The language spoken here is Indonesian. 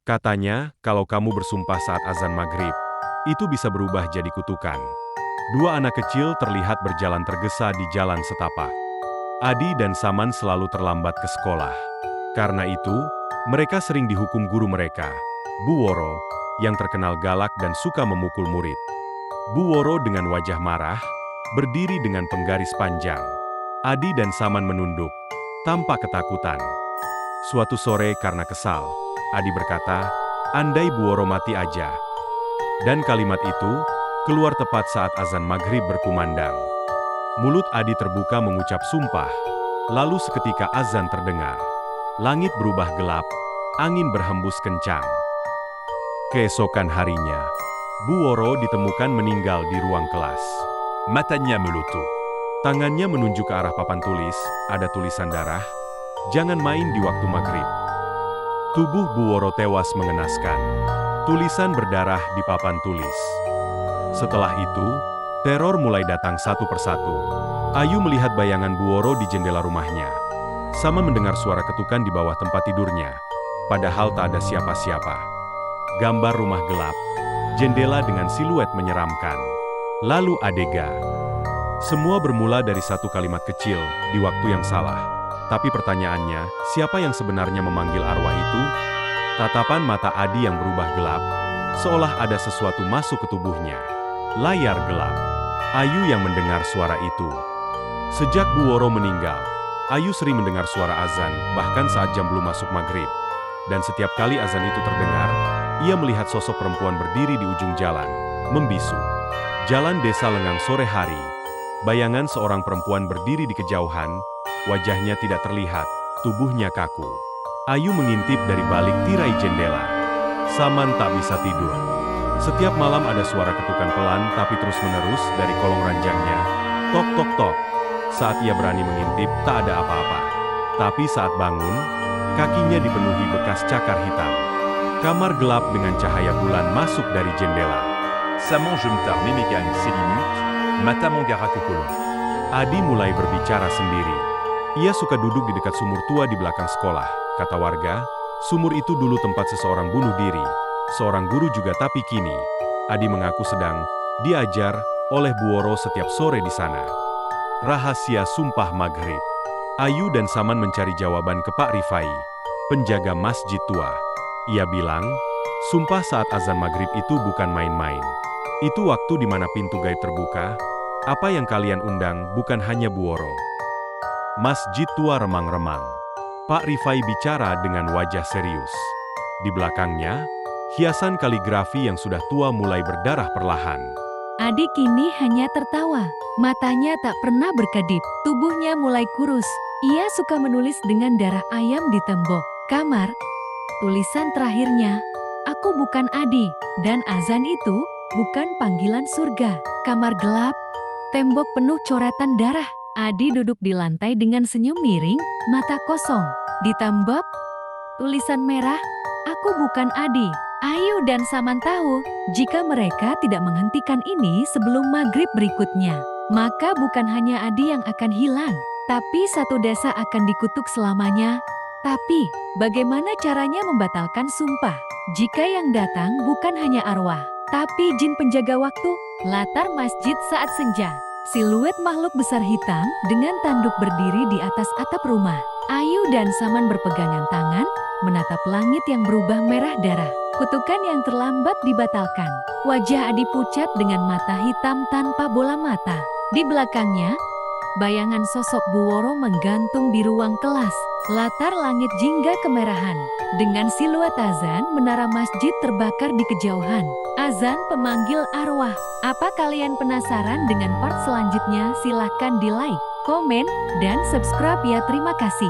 Katanya, kalau kamu bersumpah saat azan maghrib, itu bisa berubah jadi kutukan. Dua anak kecil terlihat berjalan tergesa di jalan setapak. Adi dan Saman selalu terlambat ke sekolah. Karena itu, mereka sering dihukum guru mereka, Bu Woro, yang terkenal galak dan suka memukul murid. Bu Woro dengan wajah marah, berdiri dengan penggaris panjang. Adi dan Saman menunduk, tanpa ketakutan. Suatu sore karena kesal, Adi berkata, "Andai Bu Woro mati aja." Dan kalimat itu keluar tepat saat azan maghrib berkumandang. Mulut Adi terbuka mengucap sumpah, lalu seketika azan terdengar. Langit berubah gelap, angin berhembus kencang. Keesokan harinya, Bu Woro ditemukan meninggal di ruang kelas. Matanya melutu. Tangannya menunjuk ke arah papan tulis, ada tulisan darah, "Jangan main di waktu maghrib." Tubuh Bu Woro tewas mengenaskan. Tulisan berdarah di papan tulis. Setelah itu, teror mulai datang satu persatu. Ayu melihat bayangan Bu Woro di jendela rumahnya. Sama mendengar suara ketukan di bawah tempat tidurnya. Padahal tak ada siapa-siapa. Gambar rumah gelap. Jendela dengan siluet menyeramkan. Lalu Adega. Semua bermula dari satu kalimat kecil, di waktu yang salah. Tapi pertanyaannya, siapa yang sebenarnya memanggil arwah itu? Tatapan mata Adi yang berubah gelap, seolah ada sesuatu masuk ke tubuhnya. Layar gelap. Ayu yang mendengar suara itu. Sejak Bu Woro meninggal, Ayu sering mendengar suara azan, bahkan saat jam belum masuk maghrib. Dan setiap kali azan itu terdengar, ia melihat sosok perempuan berdiri di ujung jalan, membisu. Jalan desa lengang sore hari. Bayangan seorang perempuan berdiri di kejauhan, wajahnya tidak terlihat, tubuhnya kaku. Ayu mengintip dari balik tirai jendela. Saman tak bisa tidur. Setiap malam ada suara ketukan pelan tapi terus-menerus dari kolong ranjangnya. Tok tok tok. Saat ia berani mengintip, tak ada apa-apa. Tapi saat bangun, kakinya dipenuhi bekas cakar hitam. Kamar gelap dengan cahaya bulan masuk dari jendela. Saman je me tarde mes mécaniques sélimut, mata mangara ke kolon. Adi mulai berbicara sendiri. Ia suka duduk di dekat sumur tua di belakang sekolah. Kata warga, sumur itu dulu tempat seseorang bunuh diri. Seorang guru juga, tapi kini Adi mengaku sedang diajar oleh Bu Woro setiap sore di sana. Rahasia sumpah maghrib. Ayu dan Saman mencari jawaban ke Pak Rifai, penjaga masjid tua. Ia bilang, sumpah saat azan maghrib itu bukan main-main. Itu waktu di mana pintu gaib terbuka. Apa yang kalian undang bukan hanya Bu Woro. Masjid tua remang-remang. Pak Rifai bicara dengan wajah serius. Di belakangnya, hiasan kaligrafi yang sudah tua mulai berdarah perlahan. Adik kini hanya tertawa. Matanya tak pernah berkedip. Tubuhnya mulai kurus. Ia suka menulis dengan darah ayam di tembok kamar. Tulisan terakhirnya, "Aku bukan Adi." Dan azan itu bukan panggilan surga. Kamar gelap. Tembok penuh coretan darah. Adi duduk di lantai dengan senyum miring, mata kosong. Di tembok, tulisan merah, "Aku bukan Adi." Ayu dan Saman tahu, jika mereka tidak menghentikan ini sebelum maghrib berikutnya, maka bukan hanya Adi yang akan hilang, tapi satu desa akan dikutuk selamanya. Tapi, bagaimana caranya membatalkan sumpah? Jika yang datang bukan hanya arwah, tapi jin penjaga waktu. Latar masjid saat senja. Siluet makhluk besar hitam dengan tanduk berdiri di atas atap rumah. Ayu dan Saman berpegangan tangan, menatap langit yang berubah merah darah. Kutukan yang terlambat dibatalkan. Wajah Adi pucat dengan mata hitam tanpa bola mata. Di belakangnya, bayangan sosok Bu Woro menggantung di ruang kelas. Latar langit jingga kemerahan. Dengan siluet azan, menara masjid terbakar di kejauhan. Azan pemanggil arwah. Apa kalian penasaran dengan part selanjutnya? Silahkan di like, komen, dan subscribe ya. Terima kasih.